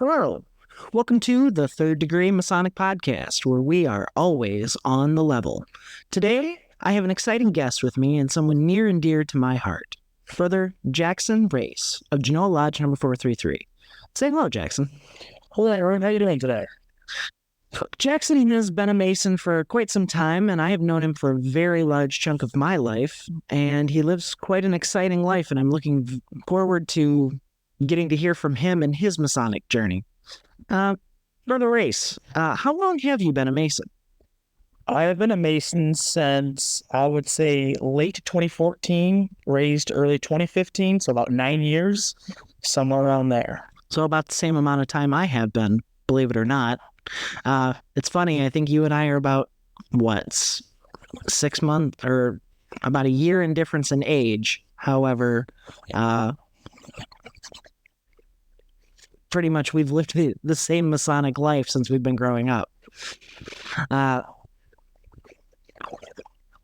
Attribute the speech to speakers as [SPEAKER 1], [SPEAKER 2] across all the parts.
[SPEAKER 1] Hello. Welcome to the Third Degree Masonic Podcast, where we are always on the level. Today, I have an exciting guest with me and someone near and dear to my heart. Brother Jackson Race of Genoa Lodge number 433. Say hello, Jackson.
[SPEAKER 2] Hello, Aaron. How are you doing today?
[SPEAKER 1] Jackson has been a Mason for quite some time, and I have known him for a very large chunk of my life, and he lives quite an exciting life, and I'm looking forward to getting to hear from him and his Masonic journey. Brother Race, how long have you been a Mason?
[SPEAKER 2] I have been a Mason since, I would say, late 2014, raised early 2015, so about 9 years, somewhere around there.
[SPEAKER 1] So about the same amount of time I have been, believe it or not. It's funny, I think you and I are about, 6 months or about a year in difference in age. However, pretty much we've lived the same Masonic life since we've been growing up.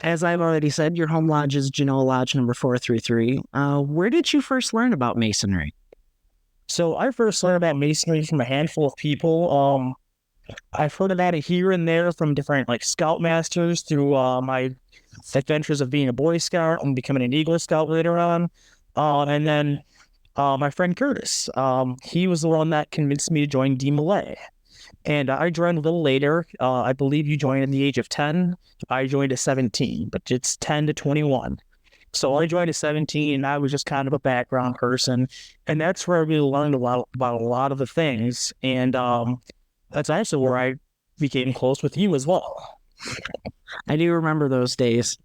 [SPEAKER 1] As I've already said, your home lodge is Genoa Lodge number 433. Where did you first learn about Masonry?
[SPEAKER 2] So I first learned about Masonry from a handful of people. I've heard about it here and there from different scoutmasters through my adventures of being a Boy Scout and becoming an Eagle Scout later on. And then my friend Curtis, he was the one that convinced me to join DeMolay. And I joined a little later. I believe you joined at the age of 10. I joined at 17, but it's 10 to 21. So I joined at 17, and I was just kind of a background person. And that's where I really learned about a lot of the things. And that's actually where I became close with you as well.
[SPEAKER 1] I do remember those days.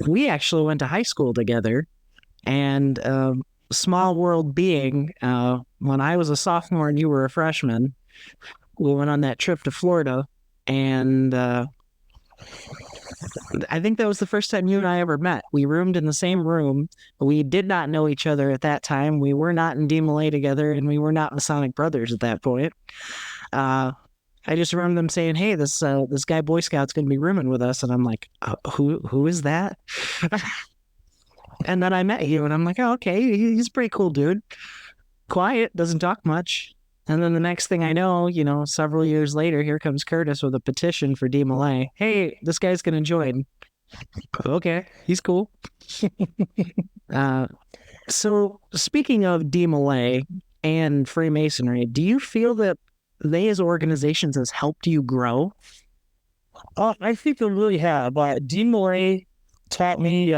[SPEAKER 1] We actually went to high school together. And small world being, when I was a sophomore and you were a freshman, we went on that trip to Florida, and I think that was the first time you and I ever met. We roomed in the same room. We did not know each other at that time. We were not in DeMolay together, and we were not Masonic brothers at that point. I just remember them saying, "Hey, this guy Boy Scout's going to be rooming with us," and I'm like, "Who is that?" And then I met you, and I'm like, "Oh, okay, he's a pretty cool dude. Quiet, doesn't talk much." And then the next thing I know, several years later, here comes Curtis with a petition for DeMolay. "Hey, this guy's going to join." Okay, he's cool. So speaking of DeMolay and Freemasonry, do you feel that they as organizations has helped you grow?
[SPEAKER 2] I think they really have. DeMolay taught me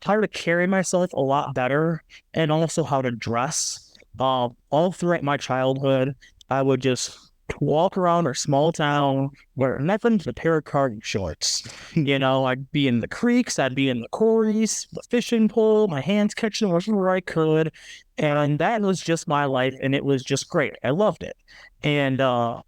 [SPEAKER 2] how to carry myself a lot better, and also how to dress. All throughout my childhood, I would just walk around our small town wearing nothing but a pair of cargo shorts. I'd be in the creeks, I'd be in the quarries, the fishing pole, my hands catching wherever I could. And that was just my life, and it was just great. I loved it. And I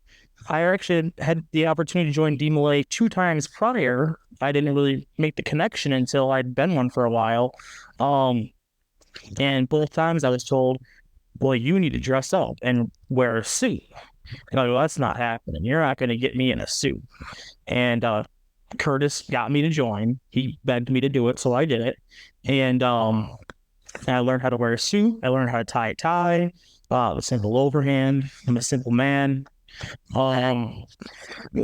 [SPEAKER 2] actually had the opportunity to join DeMolay 2 times prior. I didn't really make the connection until I'd been one for a while. And both times I was told, "Well, you need to dress up and wear a suit." And I go, "That's not happening. You're not going to get me in a suit." And Curtis got me to join. He begged me to do it, so I did it. And I learned how to wear a suit. I learned how to tie a tie, a simple overhand. I'm a simple man.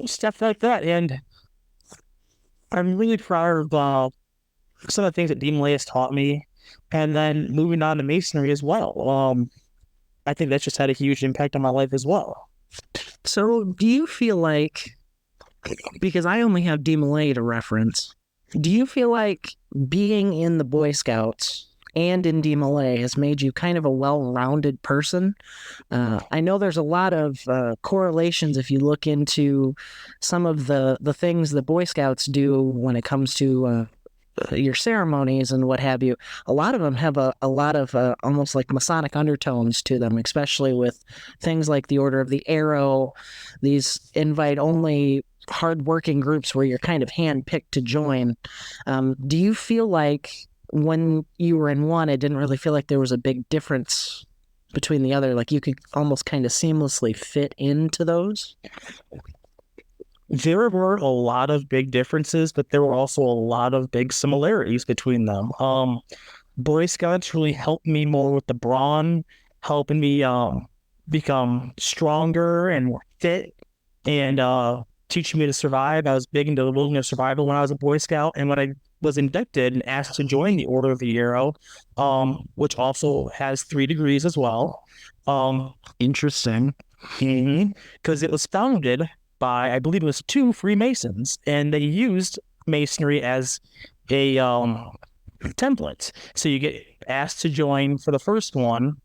[SPEAKER 2] Stuff like that. And I'm really proud of some of the things that DeMolay has taught me. And then moving on to Masonry as well. I think that's just had a huge impact on my life as well.
[SPEAKER 1] So do you feel like, because I only have DeMolay to reference, do you feel like being in the Boy Scouts and in DeMolay has made you kind of a well-rounded person? I know there's a lot of correlations if you look into some of the things the Boy Scouts do when it comes to your ceremonies and what have you. A lot of them have a lot of almost like Masonic undertones to them, especially with things like the Order of the Arrow, these invite-only hardworking groups where you're kind of handpicked to join. Do you feel like when you were in one, it didn't really feel like there was a big difference between the other? Like you could almost kind of seamlessly fit into those?
[SPEAKER 2] There were a lot of big differences, but there were also a lot of big similarities between them. Boy Scouts really helped me more with the brawn, helping me become stronger and more fit, and teaching me to survive. I was big into the wilderness survival when I was a Boy Scout, and when I was inducted and asked to join the Order of the Arrow, which also has 3 degrees as well.
[SPEAKER 1] Interesting.
[SPEAKER 2] Because it was founded by, I believe it was 2 Freemasons, and they used Masonry as a template. So you get asked to join for the first one,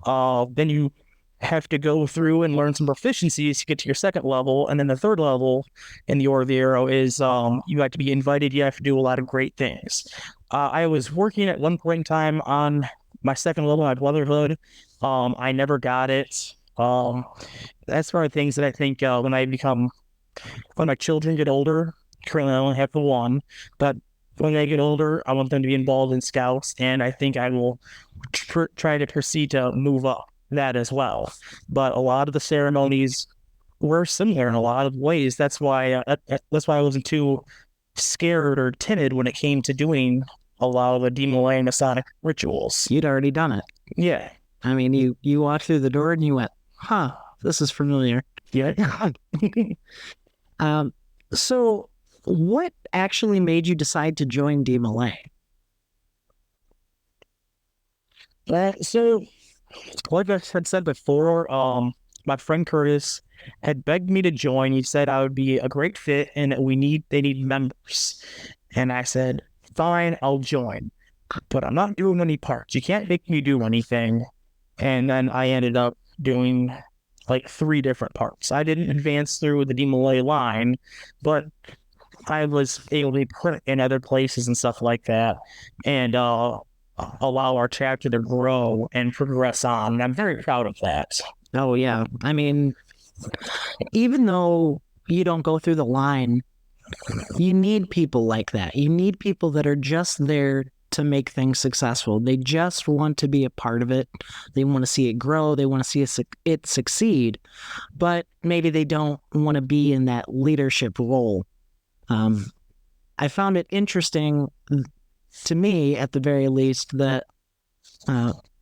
[SPEAKER 2] then you have to go through and learn some proficiencies to get to your second level, and then the third level in the Order of the Arrow is you have to be invited. You have to do a lot of great things. I was working at one point in time on my second level at Brotherhood. I never got it. That's one of the things that I think when my children get older. Currently, I only have the one, but when they get older, I want them to be involved in Scouts, and I think I will try to proceed to move up that as well. But a lot of the ceremonies were similar in a lot of ways. That's why I wasn't too scared or timid when it came to doing a lot of the DeMolay Masonic rituals.
[SPEAKER 1] You'd already done it.
[SPEAKER 2] Yeah.
[SPEAKER 1] I mean, you walked through the door and you went, huh, this is familiar.
[SPEAKER 2] Yeah.
[SPEAKER 1] So what actually made you decide to join DeMolay?
[SPEAKER 2] So, like I had said before, my friend Curtis had begged me to join. He said I would be a great fit and they need members. And I said, fine, I'll join. But I'm not doing any parts. You can't make me do anything. And then I ended up doing like 3 different parts. I didn't advance through the DeMolay line, but I was able to be put in other places and stuff like that, and allow our chapter to grow and progress on. And I'm very proud of that.
[SPEAKER 1] Oh, yeah. I mean, even though you don't go through the line, you need people like that. You need people that are just there to make things successful. They just want to be a part of it. They want to see it grow. They want to see it succeed, but maybe they don't want to be in that leadership role. I found it interesting, to me at the very least, that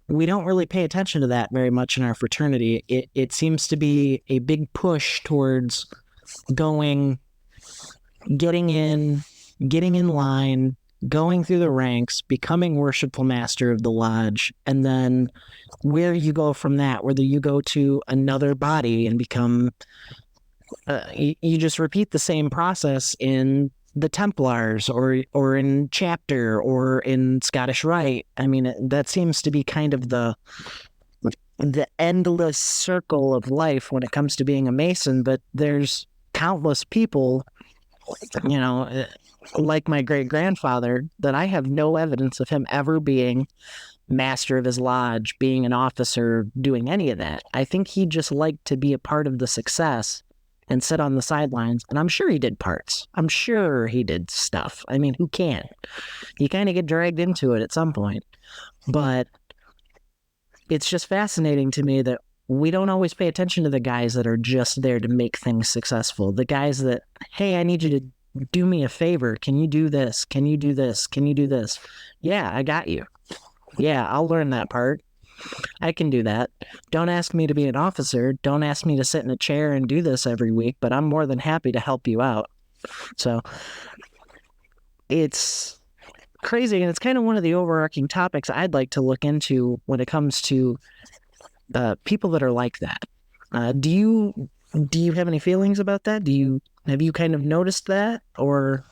[SPEAKER 1] we don't really pay attention to that very much in our fraternity. It seems to be a big push towards getting in line, going through the ranks, becoming worshipful master of the lodge, and then where you go from that, whether you go to another body and become, you just repeat the same process in the Templars or in chapter or in Scottish Rite. I mean, that seems to be kind of the endless circle of life when it comes to being a Mason, but there's countless people, like my great-grandfather, that I have no evidence of him ever being master of his lodge, being an officer, doing any of that. I think he just liked to be a part of the success and sit on the sidelines, and I'm sure he did parts. I'm sure he did stuff. I mean, who can't? You kind of get dragged into it at some point, but it's just fascinating to me that we don't always pay attention to the guys that are just there to make things successful. The guys that, hey, I need you to do me a favor. Can you do this? Can you do this? Can you do this? Yeah, I got you. Yeah, I'll learn that part. I can do that. Don't ask me to be an officer. Don't ask me to sit in a chair and do this every week, but I'm more than happy to help you out. So it's crazy, and it's kind of one of the overarching topics I'd like to look into when it comes to people that are like that. Do you have any feelings about that? Have you kind of noticed that, or?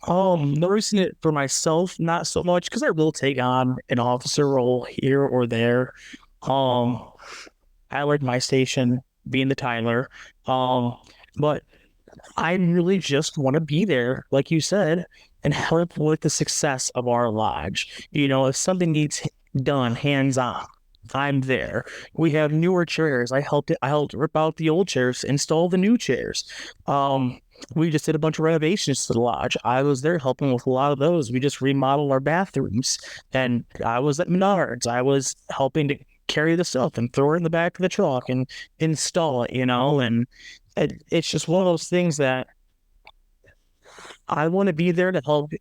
[SPEAKER 2] Noticing it for myself, not so much, because I will take on an officer role here or there. I like my station being the Tyler. But I really just want to be there, like you said, and help with the success of our lodge. If something needs done hands-on, I'm there. We have newer chairs. I helped rip out the old chairs, install the new chairs. We just did a bunch of renovations to the lodge. I was there helping with a lot of those. We just remodeled our bathrooms, and I was at Menards. I was helping to carry the stuff and throw it in the back of the truck and install it, and it's just one of those things that I want to be there to help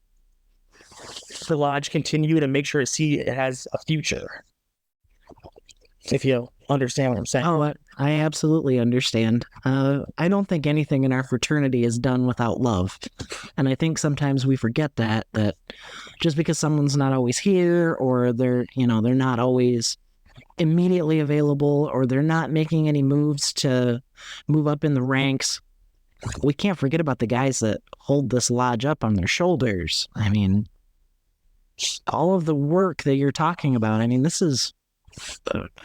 [SPEAKER 2] the lodge continue to make sure it has a future. if you understand what I'm saying.
[SPEAKER 1] Oh, I absolutely understand. I don't think anything in our fraternity is done without love. And I think sometimes we forget that just because someone's not always here or they're not always immediately available or they're not making any moves to move up in the ranks, we can't forget about the guys that hold this lodge up on their shoulders. I mean, all of the work that you're talking about, I mean, this is,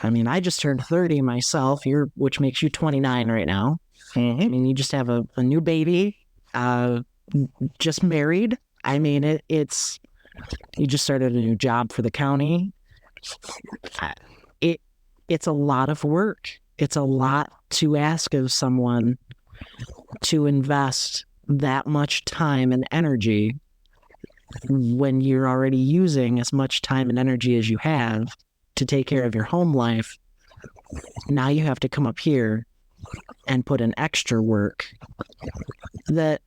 [SPEAKER 1] I just turned 30 myself, which makes you 29 right now.
[SPEAKER 2] Mm-hmm.
[SPEAKER 1] I mean, you just have a new baby, just married. I mean, you just started a new job for the county. It's a lot of work. It's a lot to ask of someone to invest that much time and energy when you're already using as much time and energy as you have to take care of your home life. Now you have to come up here and put in extra work that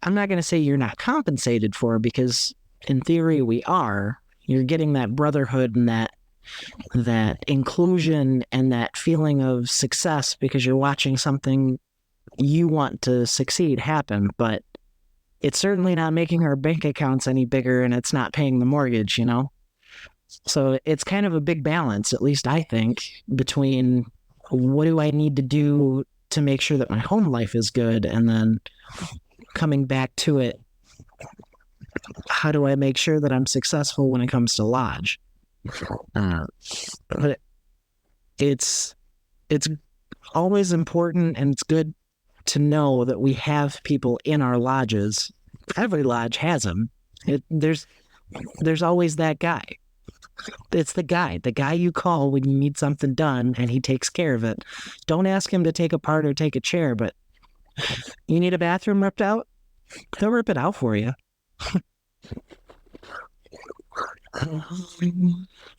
[SPEAKER 1] I'm not going to say you're not compensated for, because in theory we are. You're getting that brotherhood and that inclusion and that feeling of success because you're watching something you want to succeed happen, but it's certainly not making our bank accounts any bigger and it's not paying the mortgage, So it's kind of a big balance, at least I think, between what do I need to do to make sure that my home life is good, and then coming back to it, how do I make sure that I'm successful when it comes to lodge? But it's always important, and it's good to know that we have people in our lodges. Every lodge has them. There's always that guy. It's the guy you call when you need something done, and he takes care of it. Don't ask him to take a part or take a chair, but you need a bathroom ripped out? He'll rip it out for you.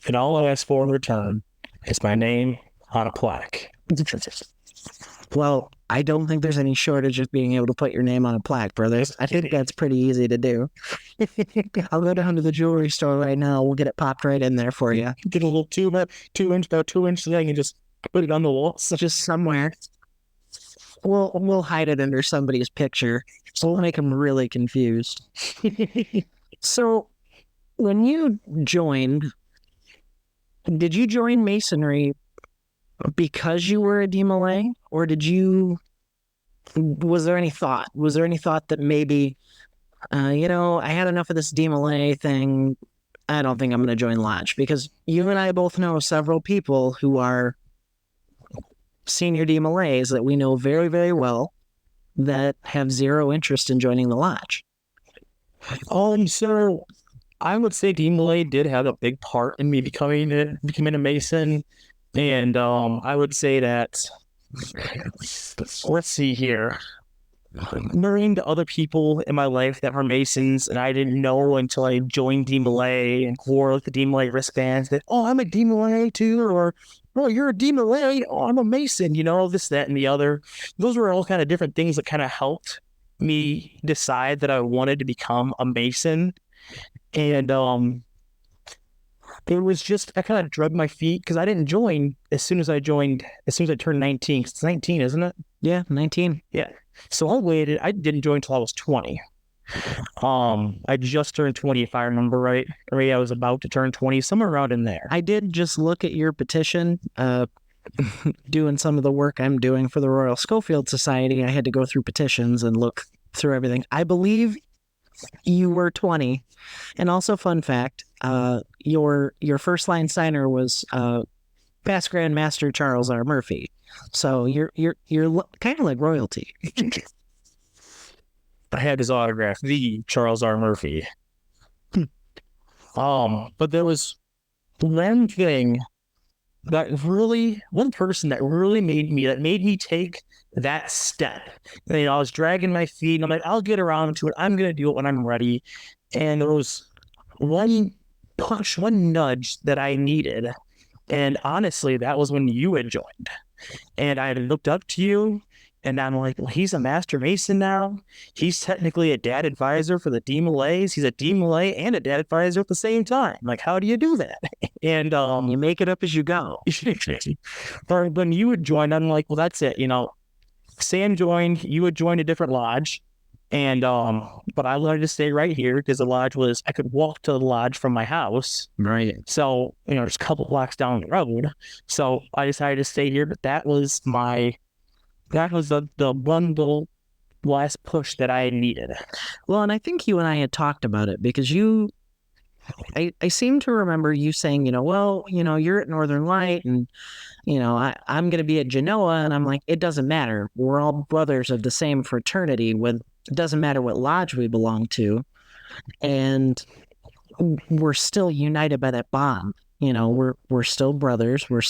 [SPEAKER 2] And all I ask for in return is my name on a plaque.
[SPEAKER 1] Well, I don't think there's any shortage of being able to put your name on a plaque, brothers. I think that's pretty easy to do. I'll go down to the jewelry store right now. We'll get it popped right in there for you.
[SPEAKER 2] Get a little 2-inch thing and just put it on the wall.
[SPEAKER 1] Just somewhere. We'll hide it under somebody's picture, so we'll make them really confused. So, when you joined, did you join Masonry because you were a DeMolay, or was there any thought that maybe, I had enough of this DeMolay thing, I don't think I'm going to join Lodge? Because you and I both know several people who are senior DeMolays that we know very, very well that have zero interest in joining the Lodge.
[SPEAKER 2] So I would say DeMolay did have a big part in me becoming a Mason. And I would say that, let's see here, marrying to other people in my life that were Masons, and I didn't know until I joined DeMolay and wore the DeMolay wristbands that, oh, I'm a DeMolay too, or, oh, you're a DeMolay, oh, I'm a Mason, this, that, and the other. Those were all kind of different things that kind of helped me decide that I wanted to become a Mason. And it was just, I kind of drugged my feet because I didn't join as soon as I turned 19. It's 19, isn't it?
[SPEAKER 1] Yeah, 19.
[SPEAKER 2] Yeah. So I waited. I didn't join until I was 20. I just turned 20, if I remember right. Or I was about to turn 20, somewhere around in there.
[SPEAKER 1] I did just look at your petition, doing some of the work I'm doing for the Royal Schofield Society. I had to go through petitions and look through everything. I believe you were 20. And also, fun fact, your first line signer was past Grand Master Charles R. Murphy. So you're kind of like royalty.
[SPEAKER 2] I had his autograph, the Charles R. Murphy. But there was one person that really made me take that step. And, I was dragging my feet, and I'm like, I'll get around to it. I'm going to do it when I'm ready. And there was one push, one nudge that I needed. And honestly, that was when you had joined. And I had looked up to you, And I'm like, well, he's a master mason now. He's technically a dad advisor for the DeMolays. He's a DeMolay and a dad advisor at the same time. Like, how do you do that? And
[SPEAKER 1] You make it up as you go.
[SPEAKER 2] or when you would join, I'm like, well, that's it. Sam joined, you would join a different lodge. And but I wanted to stay right here because the lodge I could walk to the lodge from my house.
[SPEAKER 1] Right.
[SPEAKER 2] So, just a couple blocks down the road. So I decided to stay here, but that was the one little last push that I needed.
[SPEAKER 1] Well, and I think you and I had talked about it because I seem to remember you saying, you're at Northern Light and, I'm going to be at Genoa. And I'm like, it doesn't matter. We're all brothers of the same fraternity. It doesn't matter what lodge we belong to. And we're still united by that bond. We're still brothers. We were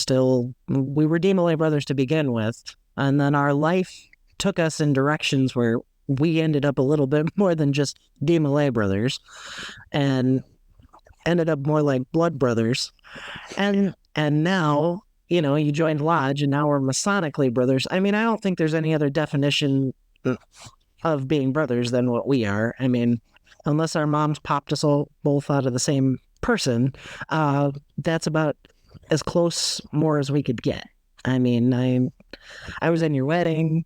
[SPEAKER 1] DeMolay brothers to begin with. And then our life took us in directions where we ended up a little bit more than just DeMolay brothers and ended up more like blood brothers. And now, you joined lodge and now we're Masonically brothers. I mean, I don't think there's any other definition of being brothers than what we are. I mean, unless our moms popped us all both out of the same person, that's about as close more as we could get. I mean, I was in your wedding.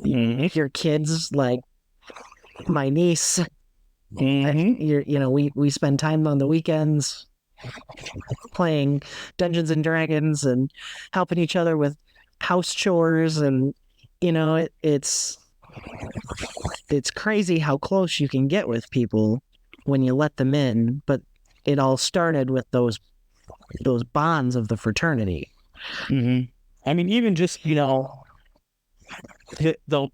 [SPEAKER 1] Your kids, like my niece, we spend time on the weekends playing Dungeons and Dragons and helping each other with house chores, and it's crazy how close you can get with people when you let them in. But it all started with those bonds of the fraternity.
[SPEAKER 2] Mm-hmm. I mean, even just the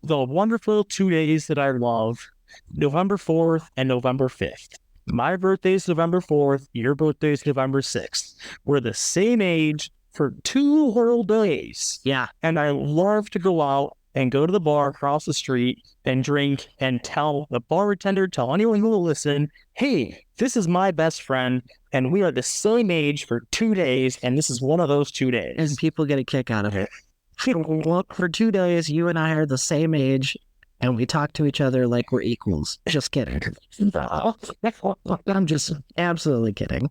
[SPEAKER 2] wonderful 2 days that I love, November 4th and November 5th. My birthday is November 4th. Your birthday is November 6th. We're the same age for 2 whole days.
[SPEAKER 1] Yeah.
[SPEAKER 2] And I love to go out and go to the bar across the street and drink and tell the bartender, tell anyone who will listen, hey, this is my best friend and we are the same age for 2 days and this is one of those 2 days.
[SPEAKER 1] And people get a kick out of it. For 2 days, you and I are the same age and we talk to each other like we're equals. Just kidding. I'm just absolutely kidding.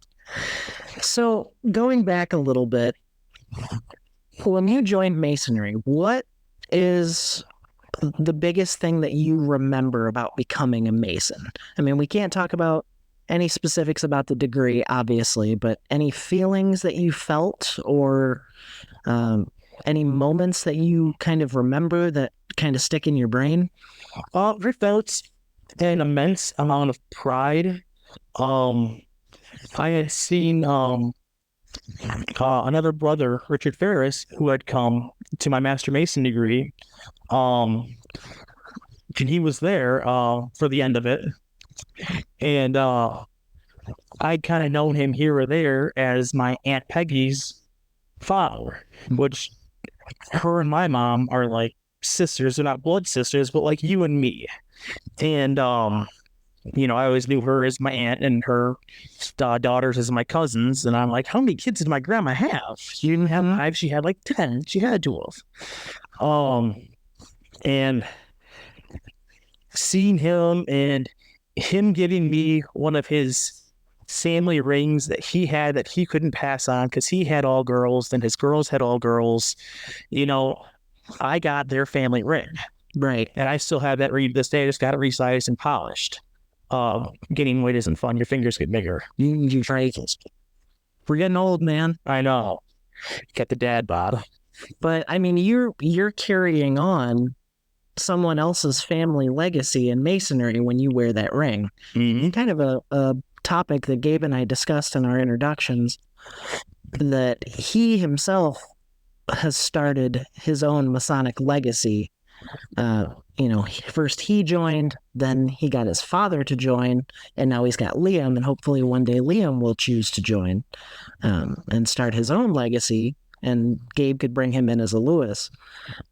[SPEAKER 1] So going back a little bit, when you joined Masonry, what is the biggest thing that you remember about becoming a Mason? I mean, we can't talk about any specifics about the degree, obviously, but any feelings that you felt or any moments that you kind of remember that kind of stick in your brain?
[SPEAKER 2] I felt an immense amount of pride. I had seen another brother, Richard Ferris, who had come to my Master Mason degree. And he was there for the end of it. And I'd kind of known him here or there as my Aunt Peggy's father, which her and my mom are like sisters. They're not blood sisters, but like you and me. And I always knew her as my aunt and her daughters as my cousins. And I'm like, how many kids did my grandma have? She didn't have 5. She had like 10. She had 12. And seeing him and him giving me one of his family rings that he had that he couldn't pass on because he had all girls, then his girls had all girls. I got their family ring.
[SPEAKER 1] Right.
[SPEAKER 2] And I still have that ring to this day. I just got it resized and polished. Getting weight isn't fun. Your fingers get bigger.
[SPEAKER 1] You try. We're getting old, man.
[SPEAKER 2] I know. Get the dad bod.
[SPEAKER 1] But I mean, you're carrying on someone else's family legacy in Masonry when you wear that ring.
[SPEAKER 2] Mm-hmm.
[SPEAKER 1] Kind of a topic that Gabe and I discussed in our introductions, that he himself has started his own Masonic legacy. First he joined, then he got his father to join, and now he's got Liam, and hopefully one day Liam will choose to join and start his own legacy, and Gabe could bring him in as a Lewis.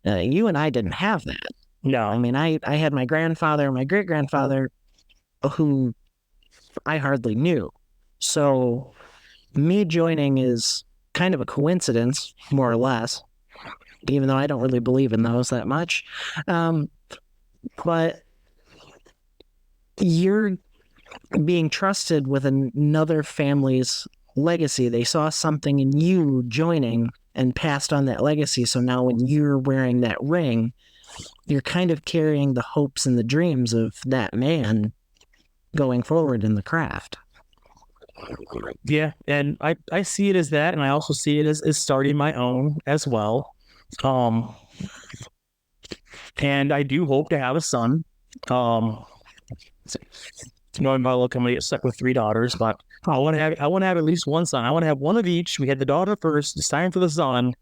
[SPEAKER 1] You and I didn't have that.
[SPEAKER 2] No.
[SPEAKER 1] I mean, I had my grandfather, my great-grandfather, who I hardly knew. So me joining is kind of a coincidence, more or less. even though I don't really believe in those that much. Um, but you're being trusted with another family's legacy. They saw something in you joining and passed on that legacy. So now when you're wearing that ring, you're kind of carrying the hopes and the dreams of that man going forward in the craft.
[SPEAKER 2] Yeah, and I see it as that, and I also see it as starting my own as well. Um, and I do hope to have a son. Um, Knowing my luck, I'm gonna get stuck with 3 daughters, but I want to have at least one son. I want to have one of each. We had the daughter first. It's time for the son,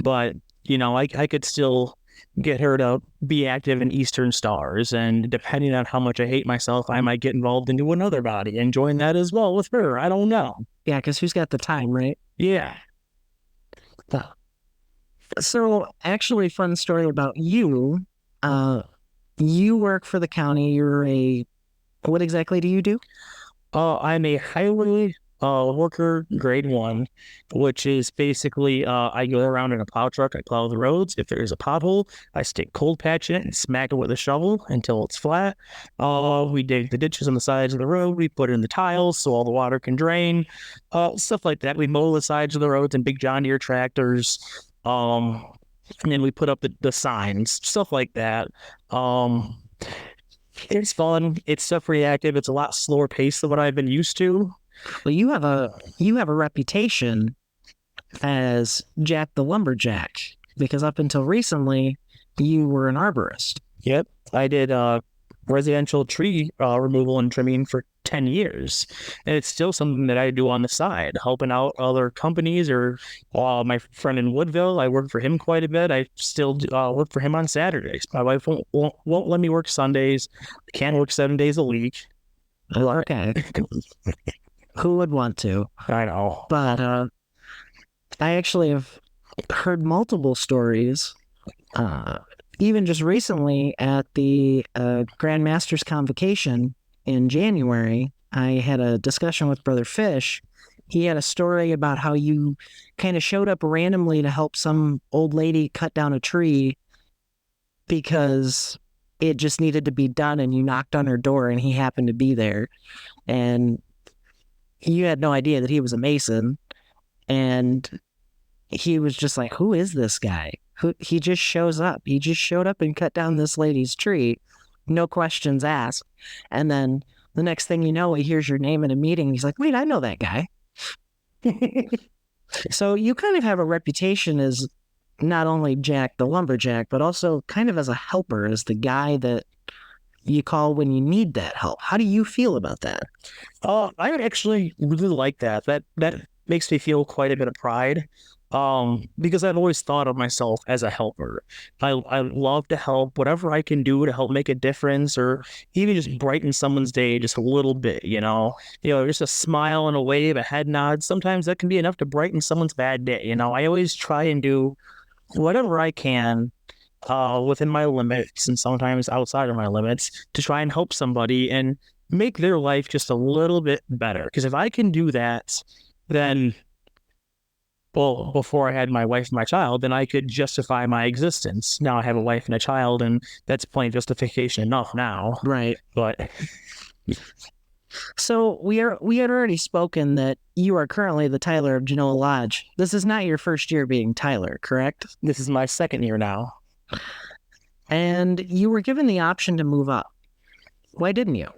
[SPEAKER 2] but I could still get her to be active in Eastern Stars, and depending on how much I hate myself, I might get involved into another body and join that as well with her. I don't know.
[SPEAKER 1] Yeah, because who's got the time, right?
[SPEAKER 2] Yeah.
[SPEAKER 1] So, actually, fun story about you. You work for the county. What exactly do you do?
[SPEAKER 2] I'm a highway worker grade 1, which is basically I go around in a plow truck. I plow the roads. If there's a pothole, I stick cold patch in it and smack it with a shovel until it's flat. We dig the ditches on the sides of the road. We put in the tiles so all the water can drain. Stuff like that. We mow the sides of the roads in big John Deere tractors. And then we put up the signs, stuff like that. It's fun. It's stuff reactive. It's a lot slower pace than what I've been used to.
[SPEAKER 1] Well, you have a reputation as Jack the Lumberjack, because up until recently, you were an arborist.
[SPEAKER 2] Yep. I did residential tree removal and trimming for 10 years. And it's still something that I do on the side, helping out other companies or my friend in Woodville. I work for him quite a bit. I still work for him on Saturdays. My wife won't let me work Sundays. I can't work 7 days a week.
[SPEAKER 1] Okay. Who would want to?
[SPEAKER 2] I know.
[SPEAKER 1] But I actually have heard multiple stories, even just recently at the Grand Masters Convocation in January. I had a discussion with Brother Fish. He had a story about how you kind of showed up randomly to help some old lady cut down a tree because it just needed to be done, and you knocked on her door and he happened to be there. And you had no idea that he was a Mason, and he was just like, who is this guy? He just shows up. He just showed up and cut down this lady's tree. No questions asked. And then the next thing you know, he hears your name in a meeting. He's like, wait, I know that guy. So you kind of have a reputation as not only Jack the Lumberjack, but also kind of as a helper, as the guy that you call when you need that help. How do you feel about that?
[SPEAKER 2] I would actually really like that. That makes me feel quite a bit of pride. Because I've always thought of myself as a helper. I love to help, whatever I can do to help make a difference, or even just brighten someone's day just a little bit, just a smile and a wave, a head nod. Sometimes that can be enough to brighten someone's bad day. I always try and do whatever I can within my limits, and sometimes outside of my limits, to try and help somebody and make their life just a little bit better. Because if I can do that, then, well, before I had my wife and my child, then I could justify my existence. Now I have a wife and a child, and that's plenty of justification enough now.
[SPEAKER 1] Right.
[SPEAKER 2] But
[SPEAKER 1] so we had already spoken that you are currently the Tyler of Genoa Lodge. This is not your first year being Tyler, correct?
[SPEAKER 2] this is my second year now.
[SPEAKER 1] And you were given the option to move up. Why didn't you?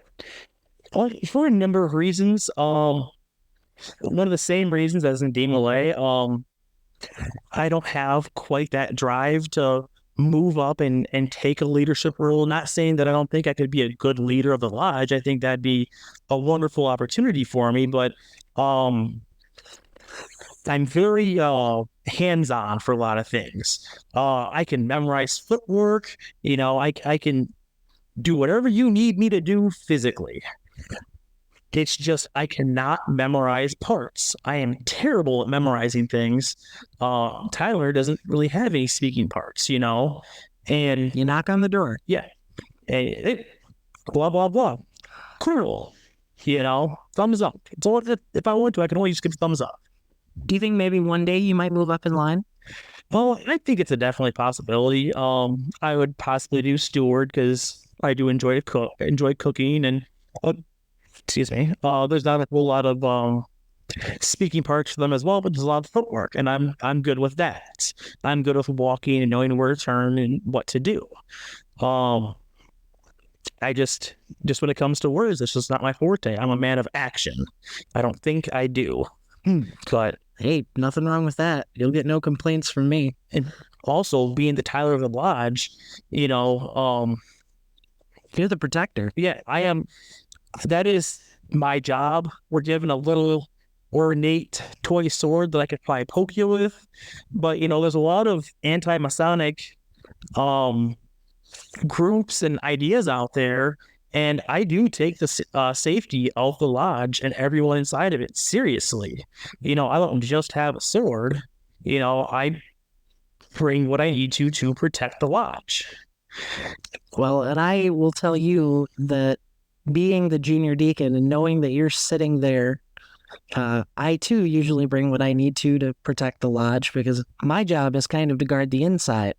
[SPEAKER 2] Well, for a number of reasons. One of the same reasons as in DeMolay. I don't have quite that drive to move up and take a leadership role. Not saying that I don't think I could be a good leader of the lodge. I think that'd be a wonderful opportunity for me, but I'm very hands-on for a lot of things. I can memorize footwork. I can do whatever you need me to do physically. It's just I cannot memorize parts. I am terrible at memorizing things. Tyler doesn't really have any speaking parts, and
[SPEAKER 1] You knock on the door.
[SPEAKER 2] yeah, blah blah blah. Cool, thumbs up. It's all, if I want to, I can only just give a thumbs up.
[SPEAKER 1] Do you think maybe one day you might move up in line?
[SPEAKER 2] Well, I think it's a definitely possibility. I would possibly do steward because I do enjoy cooking, and uh, excuse me. There's not a whole lot of speaking parts for them as well, but there's a lot of footwork, and I'm good with that. I'm good with walking and knowing where to turn and what to do. Um, I just when it comes to words, it's just not my forte. I'm a man of action. I don't think I do,
[SPEAKER 1] Hmm.
[SPEAKER 2] but
[SPEAKER 1] Hey, nothing wrong with that. You'll get no complaints from me.
[SPEAKER 2] and also being the Tyler of the Lodge, you know,
[SPEAKER 1] You're the protector.
[SPEAKER 2] yeah, I am. That is my job. We're given a little ornate toy sword that I could probably poke you with, but there's a lot of anti-Masonic um groups and ideas out there, and I do take the safety of the lodge and everyone inside of it seriously. I don't just have a sword. I bring what I need to protect the lodge.
[SPEAKER 1] Well, and I will tell you that being the junior deacon and knowing that you're sitting there, I too usually bring what I need to protect the lodge because my job is kind of to guard the inside.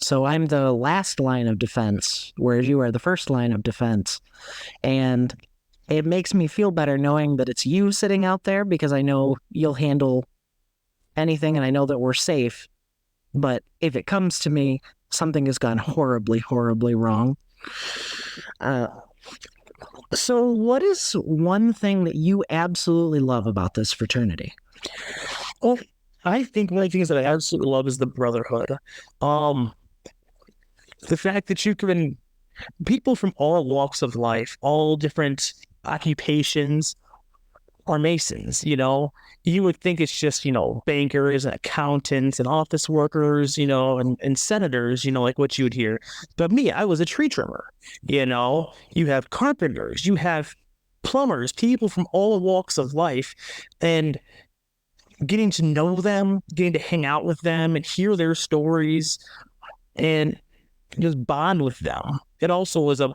[SPEAKER 1] So I'm the last line of defense, whereas you are the first line of defense. And it makes me feel better knowing that it's you sitting out there because I know you'll handle anything and I know that we're safe. But if it comes to me, something has gone horribly, horribly wrong. So what is one thing that you absolutely love about this fraternity?
[SPEAKER 2] Well, I think one of the things that I absolutely love is the brotherhood. The fact that you can people from all walks of life, all different occupations are Masons, You would think it's just, bankers and accountants and office workers, and senators, like what you would hear. But me, I was a tree trimmer, You have carpenters, you have plumbers, people from all walks of life. And getting to know them, getting to hang out with them and hear their stories and just bond with them. It also was a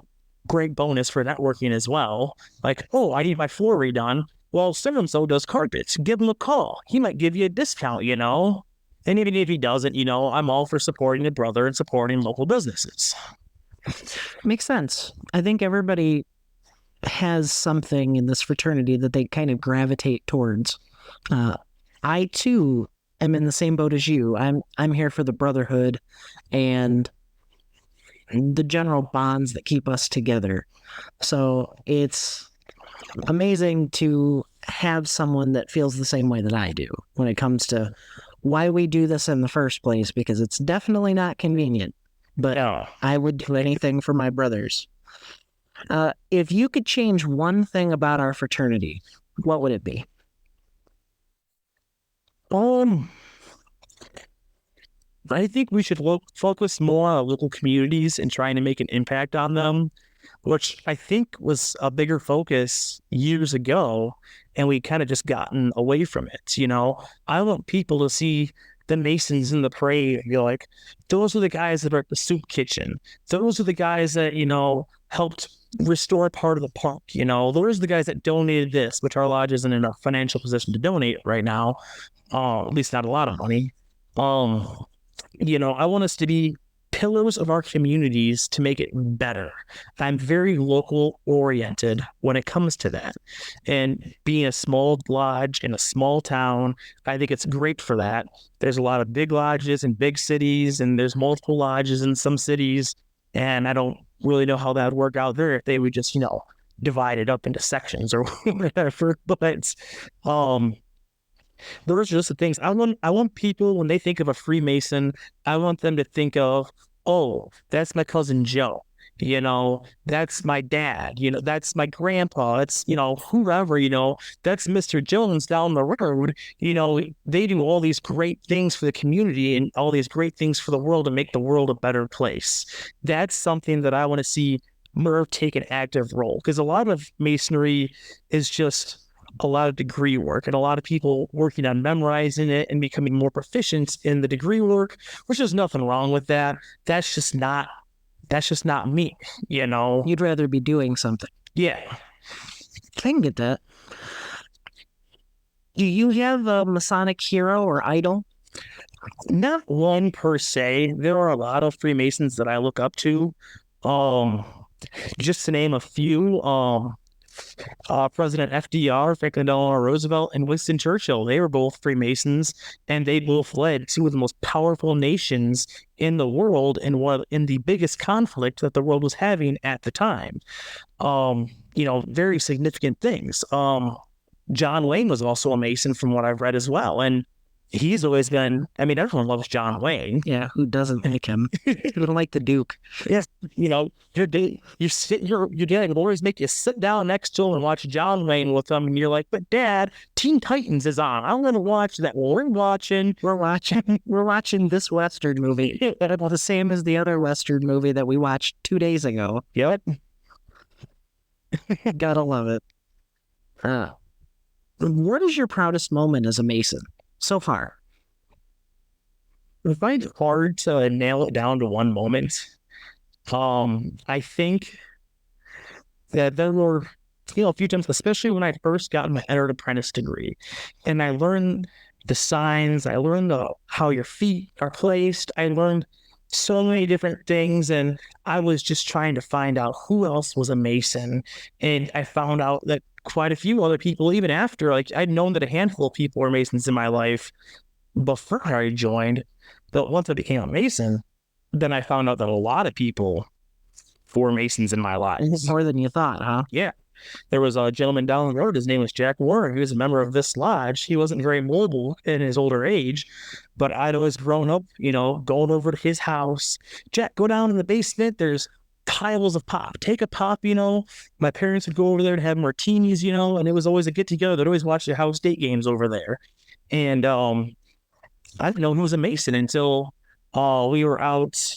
[SPEAKER 2] great bonus for networking as well. Like, oh, I need my floor redone. Well, so-and-so does carpets. Give him a call. He might give you a discount, And even if he doesn't, I'm all for supporting a brother and supporting local businesses.
[SPEAKER 1] Makes sense. I think everybody has something in this fraternity that they kind of gravitate towards. I too am in the same boat as you. I'm here for the brotherhood and the general bonds that keep us together. So it's amazing to have someone that feels the same way that I do when it comes to why we do this in the first place, because it's definitely not convenient, but I would do anything for my brothers. If you could change one thing about our fraternity, what would it be?
[SPEAKER 2] I think we should focus more on local communities and trying to make an impact on them, which I think was a bigger focus years ago, and we kind of just gotten away from it. I want people to see the Masons in the parade and be like, those are the guys that are at the soup kitchen. Those are the guys that, helped restore part of the park. Those are the guys that donated this, which our lodge isn't in a financial position to donate right now. At least not a lot of money. I want us to be pillars of our communities to make it better. I'm very local oriented when it comes to that. And being a small lodge in a small town, I think it's great for that. There's a lot of big lodges in big cities, and there's multiple lodges in some cities. And I don't really know how that would work out there if they would just, divide it up into sections or whatever. But those are just the things I want people, when they think of a Freemason, I want them to think of, oh, that's my cousin Joe. That's my dad. That's my grandpa. That's, whoever, that's Mr. Jones down the road. They do all these great things for the community and all these great things for the world to make the world a better place. That's something that I want to see more take an active role, because a lot of Masonry is just a lot of degree work and a lot of people working on memorizing it and becoming more proficient in the degree work, which is nothing wrong with that. That's just not me,
[SPEAKER 1] You'd rather be doing something.
[SPEAKER 2] Yeah.
[SPEAKER 1] I can get that. Do you have a Masonic hero or idol?
[SPEAKER 2] Not one per se. There are a lot of Freemasons that I look up to. Um, just to name a few, President FDR, Franklin Delano Roosevelt, and Winston Churchill, they were both Freemasons, and they both led two of the most powerful nations in the world in the biggest conflict that the world was having at the time. Very significant things. John Wayne was also a Mason from what I've read as well. And he's always been, I mean, everyone loves John Wayne.
[SPEAKER 1] Yeah, who doesn't like him? Who don't like the Duke?
[SPEAKER 2] Yes, you're dad will always make you sit down next to him and watch John Wayne with him, and you're like, but Dad, Teen Titans is on. I'm gonna watch that. Well,
[SPEAKER 1] We're watching this Western movie. The same as the other Western movie that we watched 2 days ago.
[SPEAKER 2] Yep.
[SPEAKER 1] Gotta love it. What is your proudest moment as a Mason so far?
[SPEAKER 2] I find it hard to nail it down to one moment. I think that there were, a few times, especially when I first got my entered apprentice degree, and I learned the signs, I learned how your feet are placed, I learned so many different things, and I was just trying to find out who else was a Mason, and I found out that quite a few other people, even after, like, I'd known that a handful of people were Masons in my life before I joined, but once I became a Mason, then I found out that a lot of people were Masons in my life.
[SPEAKER 1] More than you thought, huh?
[SPEAKER 2] Yeah. There was a gentleman down the road, his name was Jack Warren. He was a member of this lodge. He wasn't very mobile in his older age, but I'd always grown up, going over to his house. Jack, go down in the basement. There's piles of pop. Take a pop, My parents would go over there to have martinis, and it was always a get together. They'd always watch the house state games over there. And I didn't know he was a Mason until we were out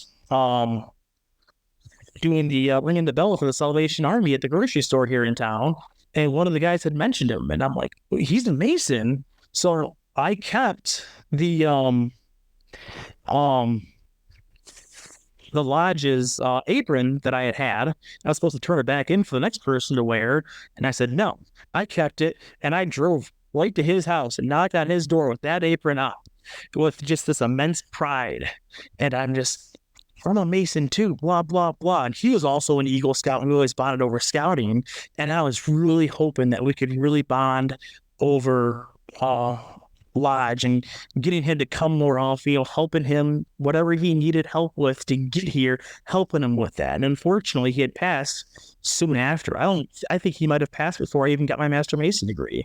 [SPEAKER 2] doing the ringing the bell for the Salvation Army at the grocery store here in town, and one of the guys had mentioned him, and I'm like, he's a Mason. So I kept the lodge's apron that I had. I was supposed to turn it back in for the next person to wear, and I said no. I kept it, and I drove right to his house and knocked on his door with that apron on, with just this immense pride. And I'm a Mason too, blah, blah, blah. And he was also an Eagle Scout, and we always bonded over scouting. And I was really hoping that we could really bond over lodge and getting him to come more often, helping him, whatever he needed help with to get here, helping him with that. And unfortunately, he had passed soon after. I think he might have passed before I even got my Master Mason degree.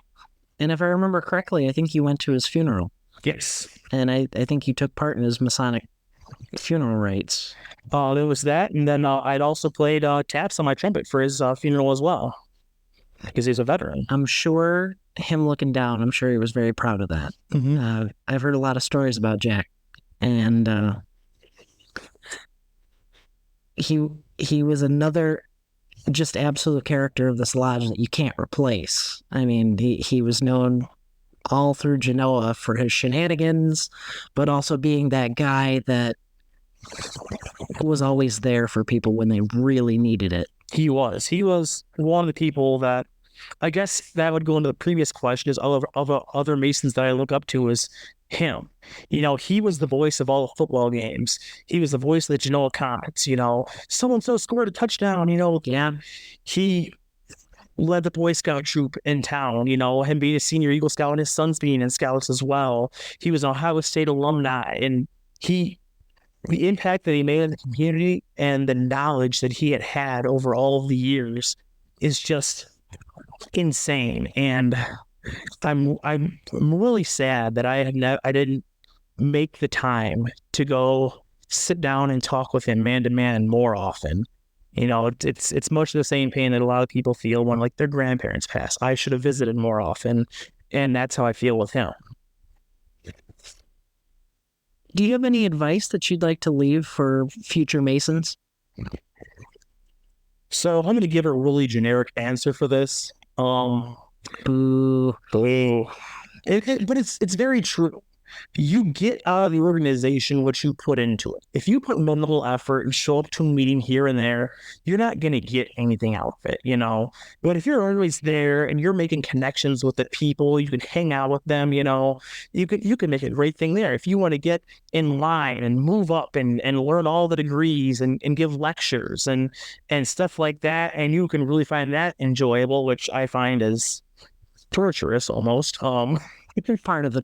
[SPEAKER 1] And if I remember correctly, I think you went to his funeral.
[SPEAKER 2] Yes.
[SPEAKER 1] And I think you took part in his Masonic funeral rites.
[SPEAKER 2] There was that, and then I'd also played taps on my trumpet for his funeral as well, because he's a veteran.
[SPEAKER 1] I'm sure him looking down, I'm sure he was very proud of that.
[SPEAKER 2] Mm-hmm.
[SPEAKER 1] I've heard a lot of stories about Jack, and he was another just absolute character of this lodge that you can't replace. I mean, he was known all through Genoa for his shenanigans, but also being that guy that was always there for people when they really needed it.
[SPEAKER 2] He was one of the people that, I guess that would go into the previous question, is other Masons that I look up to is him. He was the voice of all the football games. He was the voice of the Genoa Comets. So-and-so scored a touchdown.
[SPEAKER 1] Yeah.
[SPEAKER 2] He led the Boy Scout troop in town, him being a senior Eagle Scout and his sons being in Scouts as well. He was an Ohio State alumni, and the impact that he made in the community and the knowledge that he had over all of the years is just insane. And I'm really sad that I didn't make the time to go sit down and talk with him man to man more often. It's much the same pain that a lot of people feel when, like, their grandparents pass. I should have visited more often, and that's how I feel with him.
[SPEAKER 1] Do you have any advice that you'd like to leave for future Masons?
[SPEAKER 2] So I'm going to give a really generic answer for this.
[SPEAKER 1] Boo.
[SPEAKER 2] But it's very true. you get out of the organization what you put into it. If you put minimal effort and show up to a meeting here and there, you're not going to get anything out of it, you know. But if you're always there and you're making connections with the people, you can hang out with them, you know, you can make a great thing there. If you want to get in line and move up and learn all the degrees and give lectures and stuff like that, and you can really find that enjoyable, which I find is torturous almost.
[SPEAKER 1] It's part of the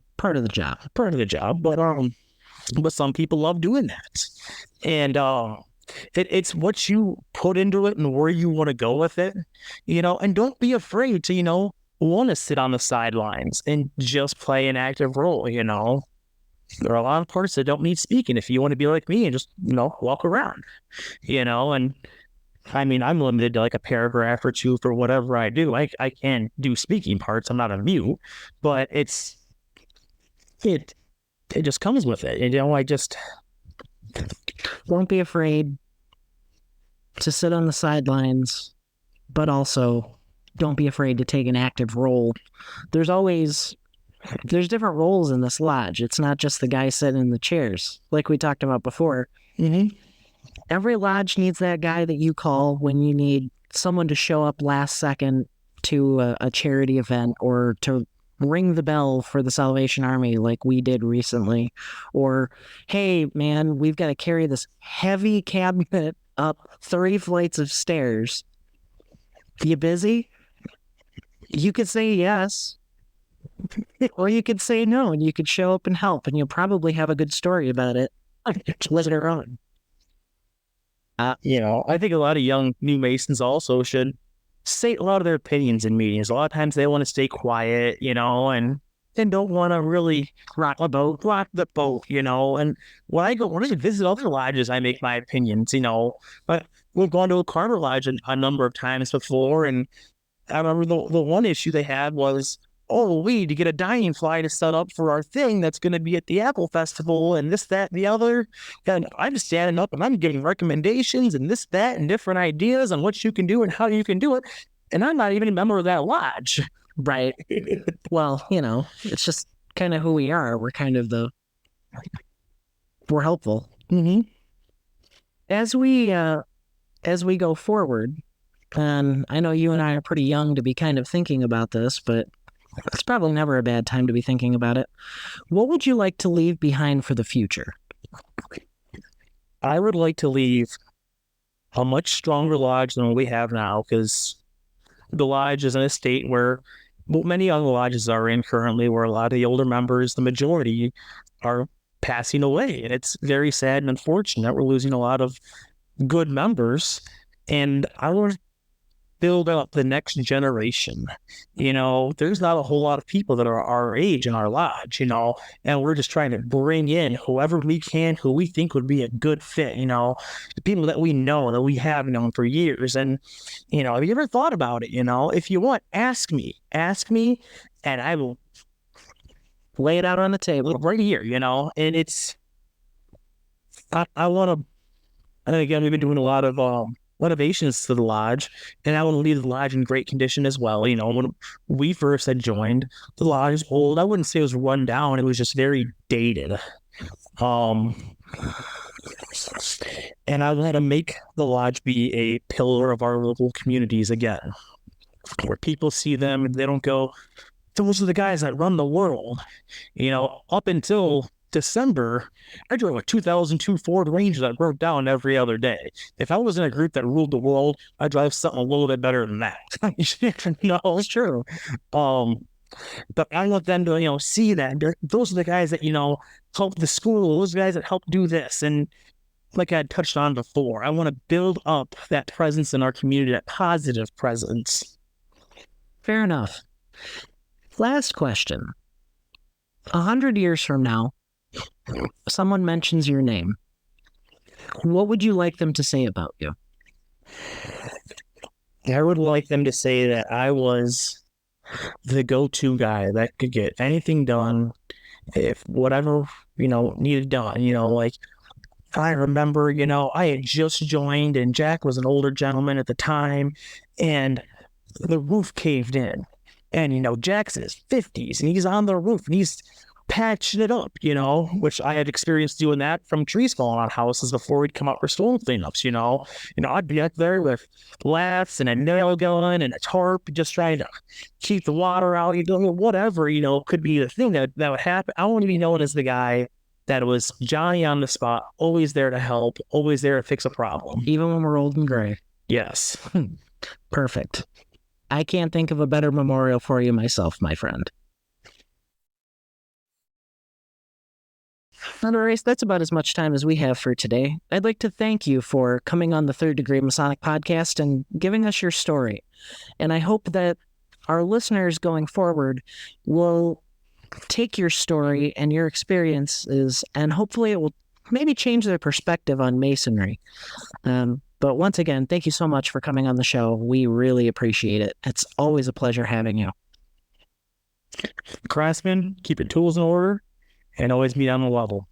[SPEAKER 1] job.
[SPEAKER 2] Part of the job, but some people love doing that, and it's what you put into it and where you want to go with it, you know. And don't be afraid to, you know, want to sit on the sidelines and just play an active role, you know. There are a lot of parts that don't need speaking if you want to be like me and just, you know, walk around, you know. And I mean, I'm limited to like a paragraph or two for whatever I do. I can do speaking parts. I'm not a mute, but it just comes with it. You know, I just
[SPEAKER 1] Won't be afraid to sit on the sidelines, but also don't be afraid to take an active role. There's different roles in this lodge. It's not just the guy sitting in the chairs, like we talked about before.
[SPEAKER 2] mm-hmm.
[SPEAKER 1] Every lodge needs that guy that you call when you need someone to show up last second to a charity event, or to ring the bell for the Salvation Army like we did recently. Or, hey, man, we've got to carry this heavy cabinet up 3 flights of stairs. You busy? You could say yes. Or you could say no, and you could show up and help, and you'll probably have a good story about it later on.
[SPEAKER 2] You know, I think a lot of young new Masons also should state a lot of their opinions in meetings. A lot of times they want to stay quiet, you know, and don't want to really rock the boat, you know. And when I visit other lodges, I make my opinions, you know. But we've gone to a Carter Lodge a number of times before, and I remember the one issue they had was, oh, we need to get a dining fly to set up for our thing that's going to be at the Apple Festival and this, that, and the other. And I'm standing up and I'm giving recommendations and this, that, and different ideas on what you can do and how you can do it. And I'm not even a member of that lodge.
[SPEAKER 1] Right. Well, you know, it's just kind of who we are. We're kind of we're helpful.
[SPEAKER 2] Mm-hmm.
[SPEAKER 1] As we go forward, and I know you and I are pretty young to be kind of thinking about this, but it's probably never a bad time to be thinking about it. What would you like to leave behind for the future?
[SPEAKER 2] I would like to leave a much stronger lodge than what we have now, because the lodge is in a state where many other lodges are in currently, where a lot of the older members, the majority, are passing away. And it's very sad and unfortunate. We're losing a lot of good members. And I want to build up the next generation. You know, there's not a whole lot of people that are our age in our lodge, you know, and we're just trying to bring in whoever we can, who we think would be a good fit, you know, the people that we know, that we have known for years. And, you know, have you ever thought about it? You know, if you want, ask me, and I will lay it out on the table right here, you know. And it's, I want to, and again, we've been doing a lot of renovations to the lodge, and I want to leave the lodge in great condition as well. You know, when we first had joined, the lodge was old. I wouldn't say it was run down. It was just very dated. And I want to make the lodge be a pillar of our local communities again, where people see them and they don't go, those are the guys that run the world. You know, up until December, I drove a 2002 Ford Ranger that broke down every other day. If I was in a group that ruled the world, I'd drive something a little bit better than that. No, it's true. But I want them to, you know, see that those are the guys that, you know, help the school. Those are the guys that help do this. And like I had touched on before, I want to build up that presence in our community, that positive presence.
[SPEAKER 1] Fair enough. Last question. 100 years from now, someone mentions your name. What would you like them to say about you?
[SPEAKER 2] I would like them to say that I was the go-to guy that could get anything done, if whatever, you know, needed done. You know, like, I remember, you know, I had just joined and Jack was an older gentleman at the time, and the roof caved in. And, you know, Jack's in his 50s and he's on the roof and he's patching it up, you know, which I had experienced doing that from trees falling on houses before we'd come up for storm cleanups, you know. I'd be up there with laths and a nail gun and a tarp, just trying to keep the water out, whatever, could be the thing that would happen. I want to be known as the guy that was Johnny on the spot, always there to help, always there to fix a problem.
[SPEAKER 1] Even when we're old and gray.
[SPEAKER 2] Yes.
[SPEAKER 1] Perfect. I can't think of a better memorial for you myself, my friend. Anyways, that's about as much time as we have for today. I'd like to thank you for coming on the Third Degree Masonic podcast and giving us your story. And I hope that our listeners going forward will take your story and your experiences, and hopefully it will maybe change their perspective on Masonry. But once again, thank you so much for coming on the show. We really appreciate it. It's always a pleasure having you.
[SPEAKER 2] Craftsman, keep your tools in order and always meet on the level.